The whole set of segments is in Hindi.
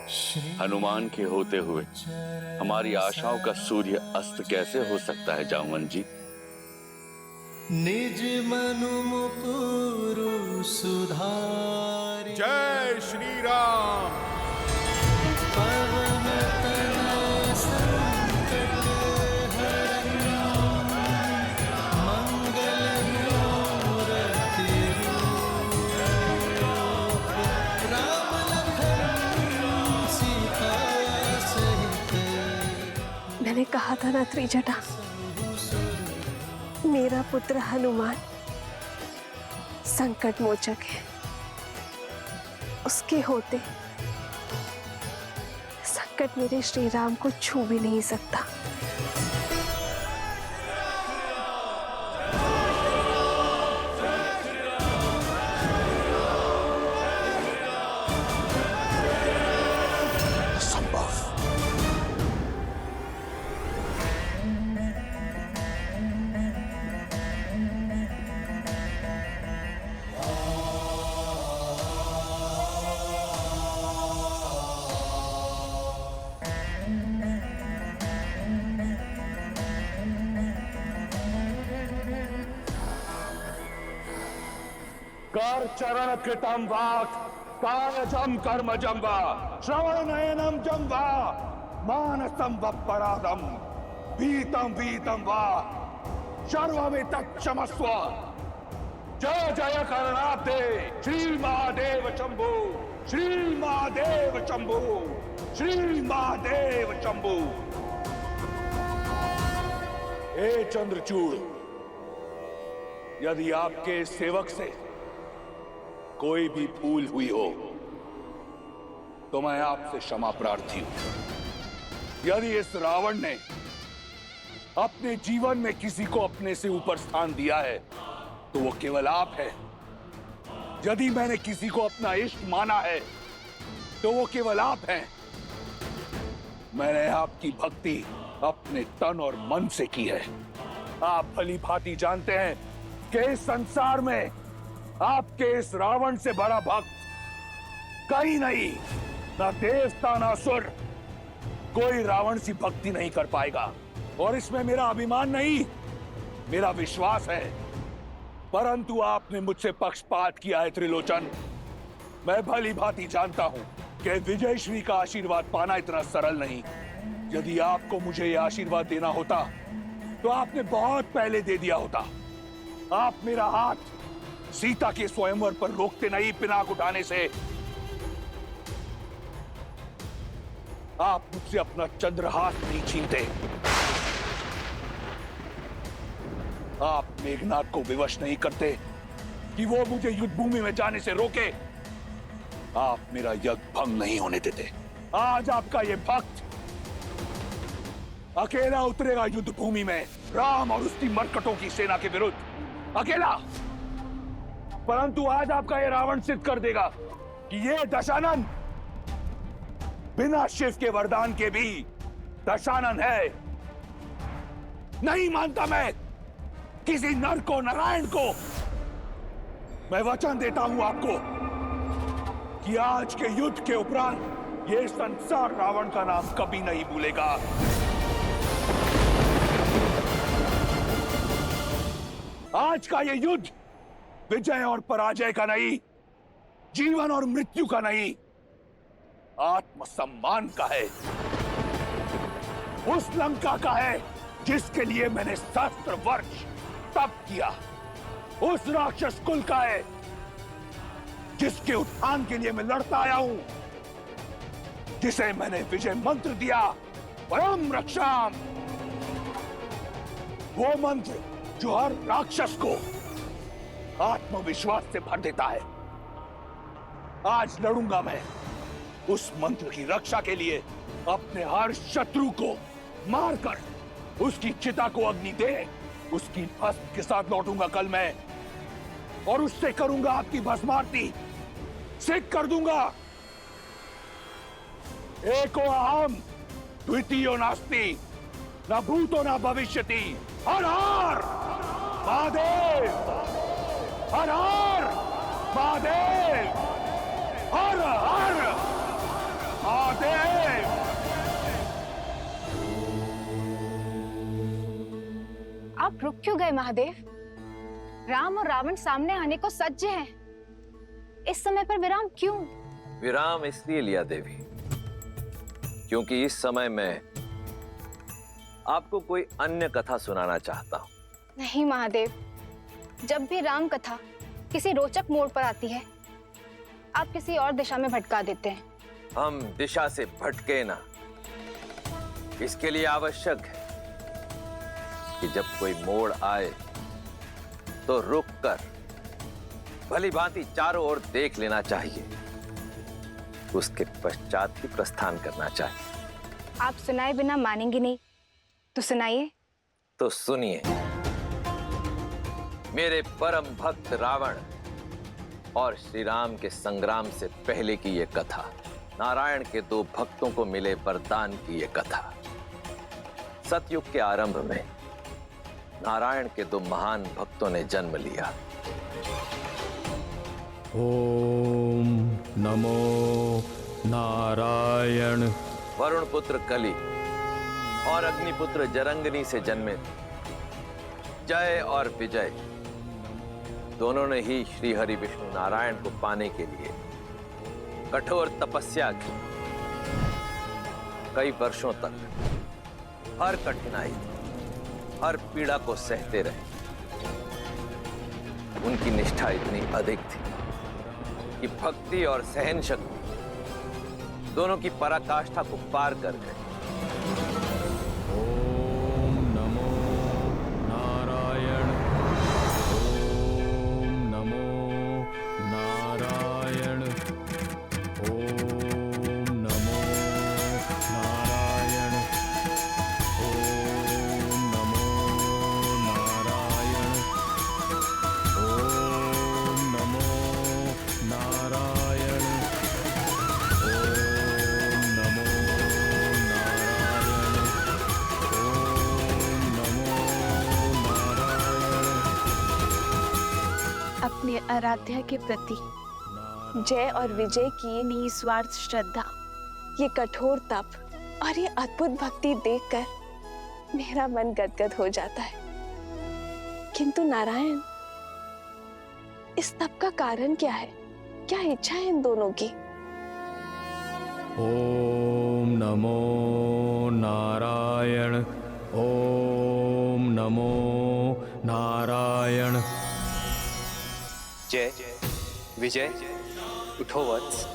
हनुमान के होते हुए हमारी आशाओं का सूर्य अस्त कैसे हो सकता है जामवन जी? निज मनु मुकुरु सुधारि। जय श्री राम। पवन तनय संकट हरनि, मंगल मूरति रूप। राम लखन सीता सहित। मैंने कहा था ना त्रिजटा, मेरा पुत्र हनुमान संकट मोचक है। उसके होते संकट मेरे श्री राम को छू भी नहीं सकता। कर चरण कृतम वाक् कायजम कर्मजम वा श्रवण नयनम जम वा मानसम वपराधम भीतम भीतम वा सर्वमितत् क्षमस्व। जय जय करणाब्दे श्री महादेव शंभु, श्री महादेव शंभु, श्री महादेव शंभु। हे चंद्रचूड़, यदि आपके सेवक से कोई भी भूल हुई हो तो मैं आपसे क्षमा प्रार्थी हूं। यदि इस रावण ने अपने जीवन में किसी को अपने से ऊपर स्थान दिया है तो वो केवल आप है। यदि मैंने किसी को अपना इष्ट माना है तो वो केवल आप हैं। मैंने आपकी भक्ति अपने तन और मन से की है। आप भली भांति जानते हैं कि इस संसार में आपके इस रावण से बड़ा भक्त कहीं नहीं, ना देवता ना असुर, कोई रावण सी भक्ति नहीं कर पाएगा। और इसमें मेरा अभिमान नहीं, मेरा विश्वास है। परंतु आपने मुझसे पक्षपात किया है त्रिलोचन। मैं भली भांति जानता हूं कि विजयश्री का आशीर्वाद पाना इतना सरल नहीं। यदि आपको मुझे यह आशीर्वाद देना होता तो आपने बहुत पहले दे दिया होता। आप मेरा हाथ सीता के स्वयंवर पर रोकते नहीं, पिनाक उठाने से। आप मुझसे अपना चंद्रहास नहीं छीनते। आप मेघनाथ को विवश नहीं करते कि वो मुझे युद्ध भूमि में जाने से रोके। आप मेरा यज्ञ भंग नहीं होने देते। आज आपका ये भक्त अकेला उतरेगा युद्ध भूमि में राम और उसकी मरकटों की सेना के विरुद्ध, अकेला। परंतु आज आपका ये रावण सिद्ध कर देगा कि ये दशानन बिना शिव के वरदान के भी दशानन है। नहीं मानता मैं किसी नर को, नारायण को। मैं वचन देता हूं आपको कि आज के युद्ध के उपरांत ये संसार रावण का नाम कभी नहीं भूलेगा। आज का ये युद्ध विजय और पराजय का नहीं, जीवन और मृत्यु का नहीं, आत्मसम्मान का है। उस लंका का है जिसके लिए मैंने सहस्त्र वर्ष तप किया। उस राक्षस कुल का है जिसके उत्थान के लिए मैं लड़ता आया हूं, जिसे मैंने विजय मंत्र दिया, परम रक्षाम। वो मंत्र जो हर राक्षस को आत्मविश्वास से भर देता है। आज लड़ूंगा मैं उस मंत्र की रक्षा के लिए। अपने हर शत्रु को मारकर उसकी चिता को अग्नि दे उसकी भस्म के साथ लौटूंगा कल मैं, और उससे करूंगा आपकी भस्मारती। सिद्ध कर दूंगा एको अहम द्वितीयो नास्ति, न भूतो न भविष्यति। हर हर महादेव, हर हर महादेव, हर हर महादेव। आप रुक क्यों गए महादेव? राम और रावण सामने आने को सज्ज हैं। इस समय पर विराम क्यों? विराम इसलिए लिया देवी क्योंकि इस समय मैं आपको कोई अन्य कथा सुनाना चाहता हूं। नहीं महादेव, जब भी राम कथा किसी रोचक मोड़ पर आती है, आप किसी और दिशा में भटका देते हैं। हम दिशा से भटके ना, इसके लिए आवश्यक है कि जब कोई मोड़ आए तो रुक कर भली भांति चारों ओर देख लेना चाहिए, उसके पश्चात ही प्रस्थान करना चाहिए। आप सुनाए बिना मानेंगे नहीं, तो सुनाइए। तो सुनिए, मेरे परम भक्त रावण और श्री राम के संग्राम से पहले की यह कथा, नारायण के दो भक्तों को मिले वरदान की यह कथा। सतयुग के आरंभ में नारायण के दो महान भक्तों ने जन्म लिया। ओम नमो नारायण। वरुण पुत्र कली और अग्निपुत्र जरंगनी से जन्मे जय और विजय दोनों ने ही श्री हरि विष्णु नारायण को पाने के लिए कठोर तपस्या की। कई वर्षों तक हर कठिनाई, हर पीड़ा को सहते रहे। उनकी निष्ठा इतनी अधिक थी कि भक्ति और सहन शक्ति दोनों की पराकाष्ठा को पार कर गए। ओम नमो नारायण। ओम नमो नारायण। ओम नमो नारायण। ओम नमो नारायण। ओम नमो नारायण। ओम नमो नारायण। ओम नमो नारायण। अपने आराध्या के प्रति जय और विजय की निस्वार्थ श्रद्धा, ये कठोर तप और ये अद्भुत भक्ति देखकर मेरा मन गदगद हो जाता है। किंतु नारायण, इस तप का कारण क्या है? क्या इच्छा है इन दोनों की? ओम नमो नारायण। ओम नमो नारायण। जय विजय, उठो वत्स।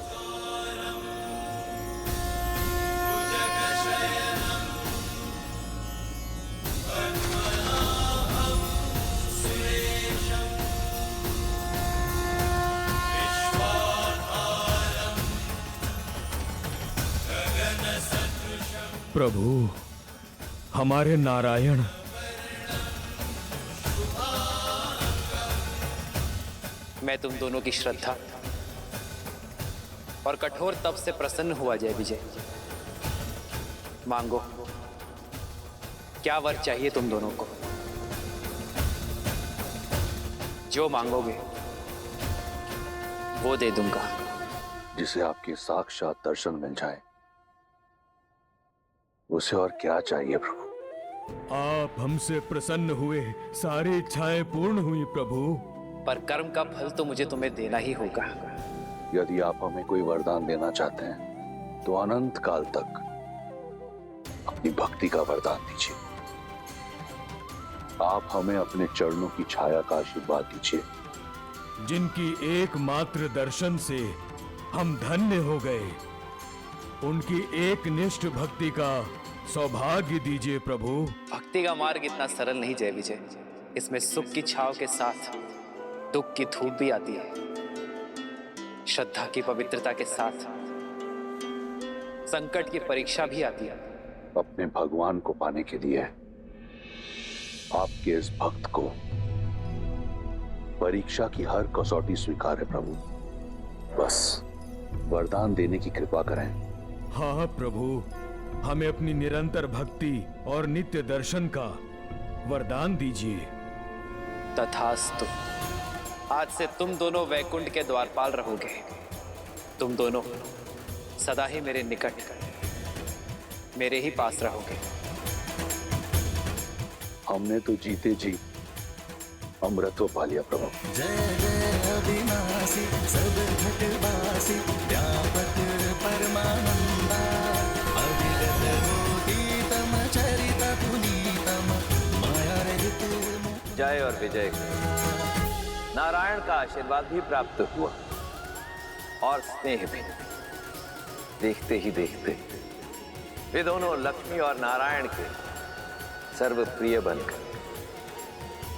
प्रभु, हमारे नारायण मैं तुम दोनों की श्रद्धा और कठोर तप से प्रसन्न हुआ जय विजय। मांगो, क्या वर चाहिए तुम दोनों को? जो मांगोगे वो दे दूंगा। जिसे आपके साक्षात दर्शन मिल जाए, उसे और क्या चाहिए प्रभु? आप हमसे प्रसन्न हुए, सारी इच्छाएं पूर्ण हुई प्रभु। पर कर्म का फल तो मुझे तुम्हें देना ही होगा। यदि आप हमें कोई वरदान देना चाहते हैं तो अनंत काल तक अपनी भक्ति का वरदान दीजिए। आप हमें अपने चरणों की छाया का आशीर्वाद दीजिए। जिनकी एकमात्र दर्शन से हम धन्य हो गए, उनकी एक निष्ठ भक्ति का सौभाग्य दीजिए प्रभु। भक्ति का मार्ग इतना सरल नहीं जय विजय। इसमें सुख की छाव के साथ दुख की धूप भी आती है। श्रद्धा की पवित्रता के साथ संकट की परीक्षा भी आती है। अपने भगवान को पाने के लिए आपके इस भक्त को परीक्षा की हर कसौटी स्वीकार है प्रभु। बस वरदान देने की कृपा करें। हाँ प्रभु, हमें अपनी निरंतर भक्ति और नित्य दर्शन का वरदान दीजिए। तथास्तु। आज से तुम दोनों वैकुंठ के द्वारपाल रहोगे। तुम दोनों सदा ही मेरे निकट, मेरे ही पास रहोगे। हमने तो जीते जी अमृतत्व पा लिया प्रभु। जय जय अविनाशी सब घटवासी व्यापक परमानंदा अविरत रोहितम चरित पुनीतम माया रहित जय और विजय को नारायण का आशीर्वाद भी प्राप्त हुआ और स्नेह भी। देखते ही देखते वे दोनों लक्ष्मी और नारायण के सर्वप्रिय बनकर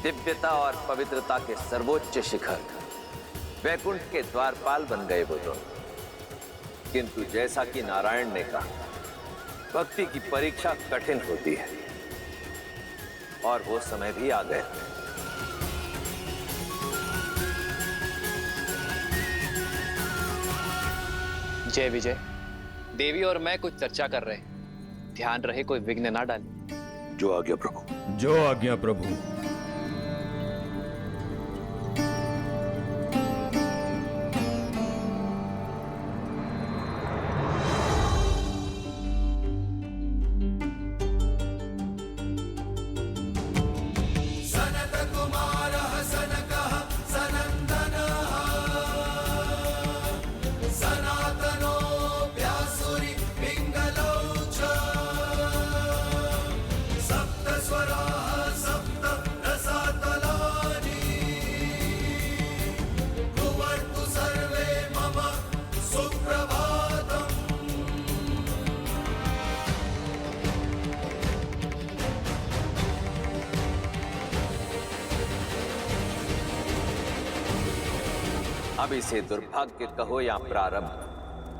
दिव्यता और पवित्रता के सर्वोच्च शिखर वैकुंठ के द्वारपाल बन गए वो दोनों। किंतु जैसा कि नारायण ने कहा, भक्ति की परीक्षा कठिन होती है और वो समय भी आ गया। जय विजय, देवी और मैं कुछ चर्चा कर रहे हैं, ध्यान रहे कोई विघ्न ना डाले। जो आज्ञा प्रभु। जो आज्ञा प्रभु। सनत कुमारः सनकः सनन्दनः सनातनो व्यासुरी पिङ्गलौ च सप्तस्वराः सप्त रसातलानि कुर्वन्तु सर्वे मम सुप्रभातम्। अब इसे दुर्भाग्य कहो या प्रारब्ध,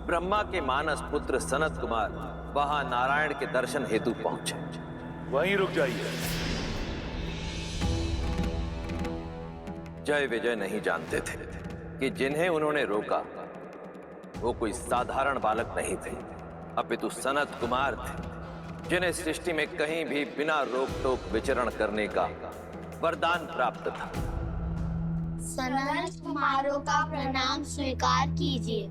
ब्रह्मा के मानस पुत्र सनत कुमार वहां नारायण के दर्शन हेतु पहुंचे। वहीं रुक जाइए। जय विजय नहीं जानते थे कि जिन्हें उन्होंने रोका वो कोई साधारण बालक नहीं थे, अपितु सनत कुमार थे, जिन्हें सृष्टि में कहीं भी बिना रोक टोक विचरण करने का वरदान प्राप्त था। सनत कुमारों का प्रणाम स्वीकार कीजिए।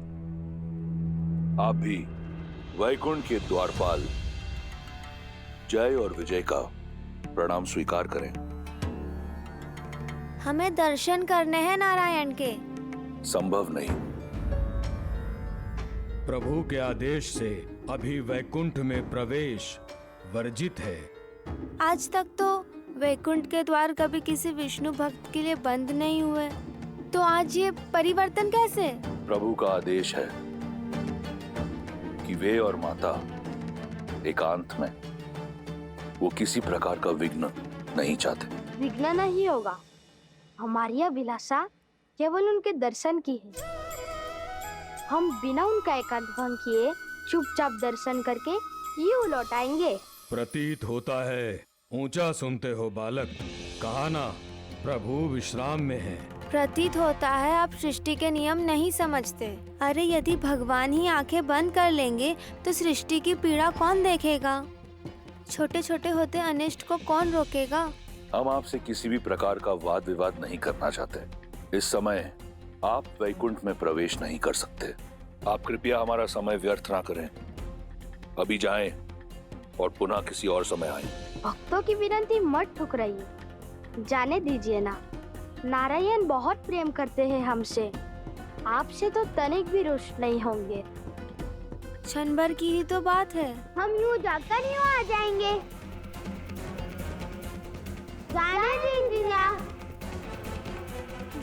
आप भी वैकुंठ के द्वारपाल जय और विजय का प्रणाम स्वीकार करें। हमें दर्शन करने हैं नारायण के। संभव नहीं। प्रभु के आदेश से अभी वैकुंठ में प्रवेश वर्जित है। आज तक तो वैकुंठ के द्वार कभी किसी विष्णु भक्त के लिए बंद नहीं हुए, तो आज ये परिवर्तन कैसे? प्रभु का आदेश है कि वे और माता एकांत में, वो किसी प्रकार का विघ्न नहीं चाहते। विघ्न नहीं होगा। हमारी अभिलाषा केवल उनके दर्शन की है। हम बिना उनका एकांत भंग किए चुपचाप दर्शन करके यूं लौट आएंगे। प्रतीत होता है ऊंचा सुनते हो बालक, कहा ना प्रभु विश्राम में है। प्रतीत होता है आप सृष्टि के नियम नहीं समझते। अरे यदि भगवान ही आंखें बंद कर लेंगे तो सृष्टि की पीड़ा कौन देखेगा? छोटे छोटे होते अनिष्ट को कौन रोकेगा? हम आपसे किसी भी प्रकार का वाद विवाद नहीं करना चाहते। इस समय आप वैकुंठ में प्रवेश नहीं कर सकते। आप कृपया हमारा समय व्यर्थ ना करें। अभी जाएं और पुनः किसी और समय आएं। भक्तों की विनती मत ठुकराइए, जाने दीजिए ना। नारायण बहुत प्रेम करते हैं हमसे, आपसे तो तनिक भी रुष्ट नहीं होंगे। क्षण भर की ही तो बात है। हम यूं जाकर यूं आ जाएंगे। जाने दीजिए ना,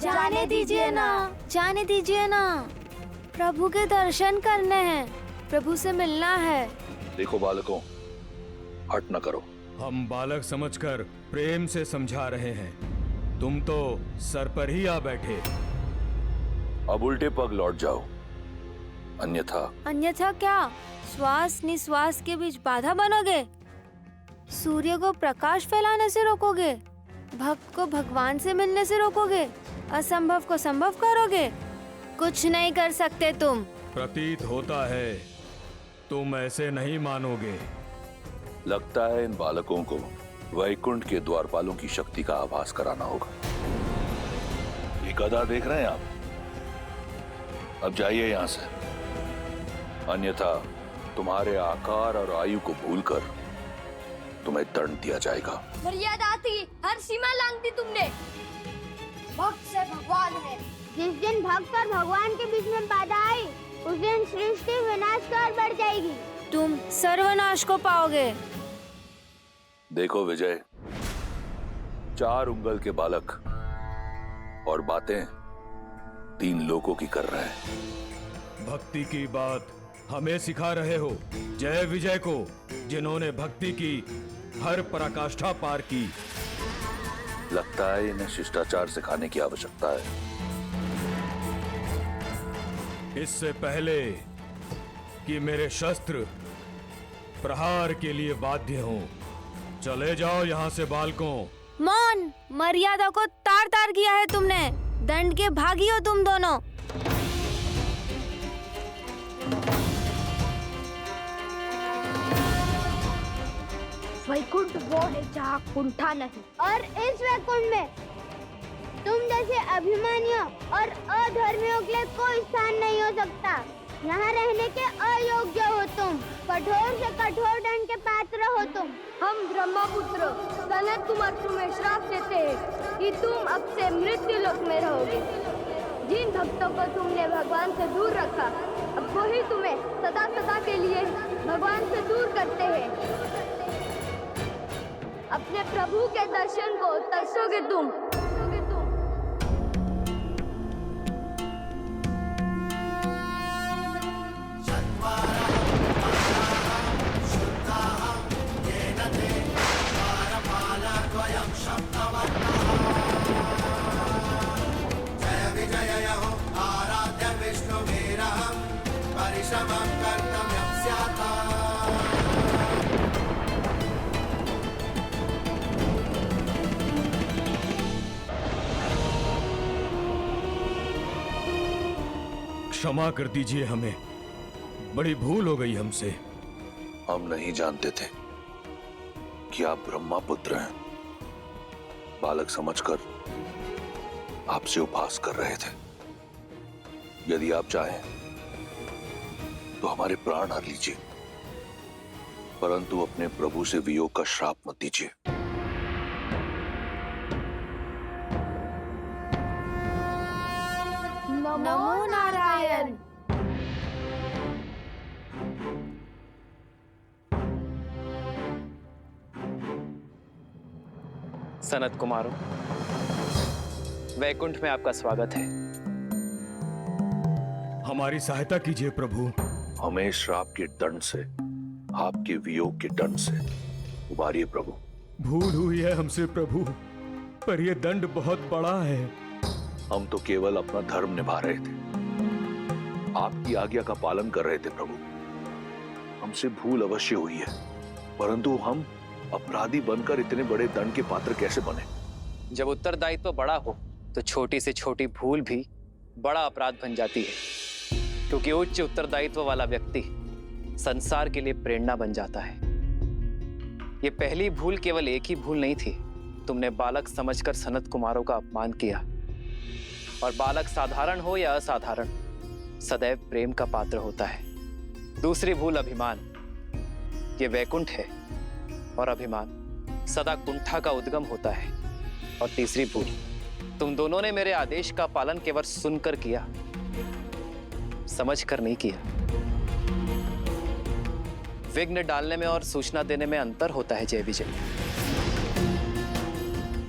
जाने दीजिए ना, जाने दीजिए ना। प्रभु के दर्शन करने हैं, प्रभु से मिलना है। देखो बालकों, हट न करो। हम बालक समझकर प्रेम से समझा रहे हैं, तुम तो सर पर ही आ बैठे। अब उल्टे पग लौट जाओ, अन्यथा। अन्यथा क्या? श्वास निश्वास के बीच बाधा बनोगे? सूर्य को प्रकाश फैलाने से रोकोगे? भक्त को भगवान से मिलने से रोकोगे? असंभव को संभव करोगे? कुछ नहीं कर सकते तुम। प्रतीत होता है तुम ऐसे नहीं मानोगे। लगता है इन बालकों को वैकुंठ के द्वारपालों की शक्ति का आभास कराना होगा। ये गधा देख रहे हैं आप? अब जाइए यहाँ से, अन्यथा तुम्हारे आकार और आयु को भूलकर तुम्हें दंड दिया जाएगा। मर्यादा थी, हर सीमा लांघ दी तुमने। भक्त से भगवान है। जिस दिन भक्त और भगवान के बीच में बाधा आई, उस दिन सृष्टि विनाश की ओर बढ़ जाएगी। तुम सर्वनाश को पाओगे। देखो विजय, 4 उंगल के बालक और बातें 3 लोगों की कर रहे हैं। भक्ति की बात हमें सिखा रहे हो जय विजय को, जिन्होंने भक्ति की हर पराकाष्ठा पार की। लगता है इन्हें शिष्टाचार सिखाने की आवश्यकता है। इससे पहले कि मेरे शस्त्र प्रहार के लिए बाध्य हों, चले जाओ यहाँ से बालकों। मौन, मर्यादा को तार तार किया है तुमने। दंड के भागी हो तुम दोनों। वैकुंठ वो है जहाँ कुंठा नहीं, और इस वैकुंठ में तुम जैसे अभिमानियों और अधर्मियों के लिए कोई स्थान नहीं हो सकता। यहाँ रहने के अयोग्य हो तुम, कठोर से कठोर दंड के पात्र हो तुम। हम ब्रह्मपुत्र सनत कुमार तुम्हें श्राप देते हैं कि तुम अब से मृत्यु लोक में रहोगे। जिन भक्तों को तुमने भगवान से दूर रखा, अब वही तुम्हें सदा सदा के लिए भगवान से दूर करते हैं। अपने प्रभु के दर्शन को तरसोगे तुम। जय विजय हो आराध्य विष्णुवीरहं परिश्रमं कर्तव्यं स्यात्। क्षमा कर दीजिए हमें, बड़ी भूल हो गई हमसे। हम नहीं जानते थे कि आप ब्रह्मा पुत्र हैं। बालक समझकर आपसे उपहास कर रहे थे। यदि आप चाहें तो हमारे प्राण हर लीजिए, परंतु अपने प्रभु से वियोग का श्राप मत दीजिए। नमो नारायण। सनत कुमारों, वैकुंठ में आपका स्वागत है। हमारी सहायता कीजिए प्रभु। हमें श्राप के दंड से, आपके वियोग के दंड से उबारिए प्रभु। भूल हुई है हमसे प्रभु, पर यह दंड बहुत बड़ा है। हम तो केवल अपना धर्म निभा रहे थे, आपकी आज्ञा का पालन कर रहे थे प्रभु। हमसे भूल अवश्य हुई है, परंतु हम अपराधी बनकर इतने बड़े दंड के पात्र कैसे बने? जब उत्तरदायित्व बड़ा हो तो छोटी से छोटी भूल भी बड़ा अपराध बन जाती है, क्योंकि उच्च उत्तरदायित्व वाला व्यक्ति संसार के लिए प्रेरणा बन जाता है। ये पहली भूल केवल एक ही भूल नहीं थी। तुमने बालक समझकर सनत कुमारों का अपमान किया, और बालक साधारण हो या असाधारण, सदैव प्रेम का पात्र होता है। दूसरी भूल अभिमान। ये वैकुंठ है और अभिमान सदा कुंठा का उद्गम होता है। और तीसरी भूल, तुम दोनों ने मेरे आदेश का पालन केवल सुनकर किया, समझकर नहीं किया। विघ्न डालने में और सूचना देने में अंतर होता है जय विजय।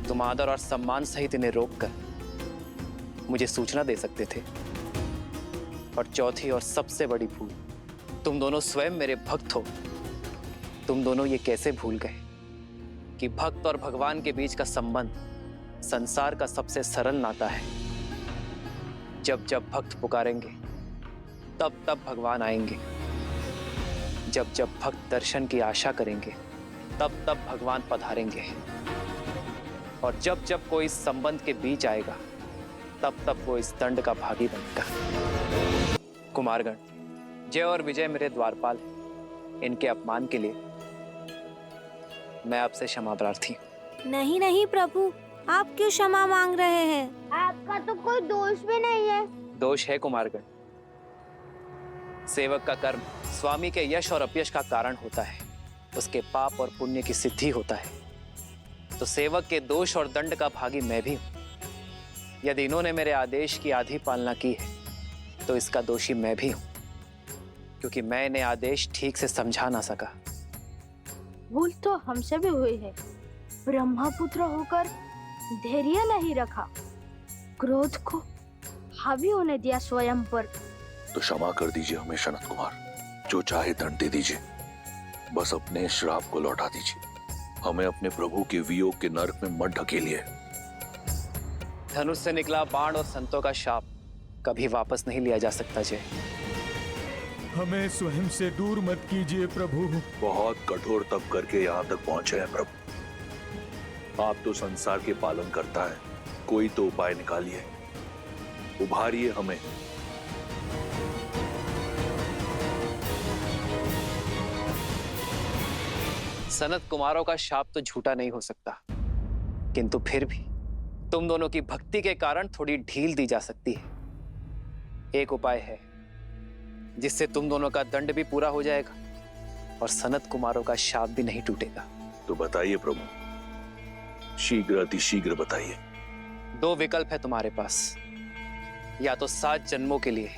तुम आदर और सम्मान सहित इन्हें रोककर मुझे सूचना दे सकते थे। और चौथी और सबसे बड़ी भूल, तुम दोनों स्वयं मेरे भक्त हो। तुम दोनों ये कैसे भूल गए कि भक्त और भगवान के बीच का संबंध संसार का सबसे सरल नाता है। जब जब भक्त पुकारेंगे तब तब भगवान आएंगे। जब जब भक्त दर्शन की आशा करेंगे तब तब भगवान पधारेंगे। और जब जब कोई इस संबंध के बीच आएगा तब तब वो इस दंड का भागी बनेगा। कुमारगण, जय और विजय मेरे द्वारपाल हैं। इनके अपमान के लिए मैं आपसे क्षमा प्रार्थी हूं। नहीं नहीं प्रभु, आप क्यों क्षमा मांग रहे हैं? आपका तो कोई दोष भी नहीं है। दोष है कुमारगण। सेवक का कर्म स्वामी के यश और अपयश का कारण होता है। उसके पाप और पुण्य की सिद्धि होता है, तो सेवक के दोष और दंड का भागी मैं भी हूं। यदि इन्होंने मेरे आदेश की आधी पालना की है तो इसका दोषी मैं भी हूं, क्योंकि मैं इन्हें आदेश ठीक से समझा ना सका। भूल तो हमसे भी हुई है। ब्रह्मपुत्र होकर धैर्य नहीं रखा, क्रोध को हावी होने दिया स्वयं पर। तो क्षमा कर दीजिए हमें सनत कुमार, जो चाहे दंड दे दीजिए, बस अपने श्राप को लौटा दीजिए। हमें अपने प्रभु के वियोग के नरक में मत ढकेलिए। धनुष से निकला बाण और संतों का शाप कभी वापस नहीं लिया जा सकता जय। हमें स्वयं से दूर मत कीजिए प्रभु। बहुत कठोर तप करके यहाँ तक पहुंचे हैं प्रभु। आप तो संसार के पालन करता है, कोई तो उपाय निकालिए, उभारिए हमें। सनत कुमारों का शाप तो झूठा नहीं हो सकता, किंतु फिर भी तुम दोनों की भक्ति के कारण थोड़ी ढील दी जा सकती है। एक उपाय है जिससे तुम दोनों का दंड भी पूरा हो जाएगा और सनत कुमारों का शाप भी नहीं टूटेगा। तो बताइए प्रभु, शीघ्र अतिशीघ्र बताइए। 2 विकल्प है तुम्हारे पास, या तो 7 जन्मों के लिए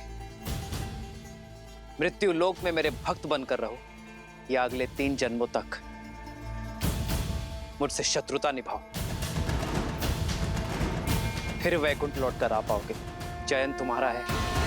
मृत्यु लोक में मेरे भक्त बनकर रहो, या अगले 3 जन्मों तक मुझसे शत्रुता निभाओ, फिर वैकुंठ लौटकर आ पाओगे। चयन तुम्हारा है।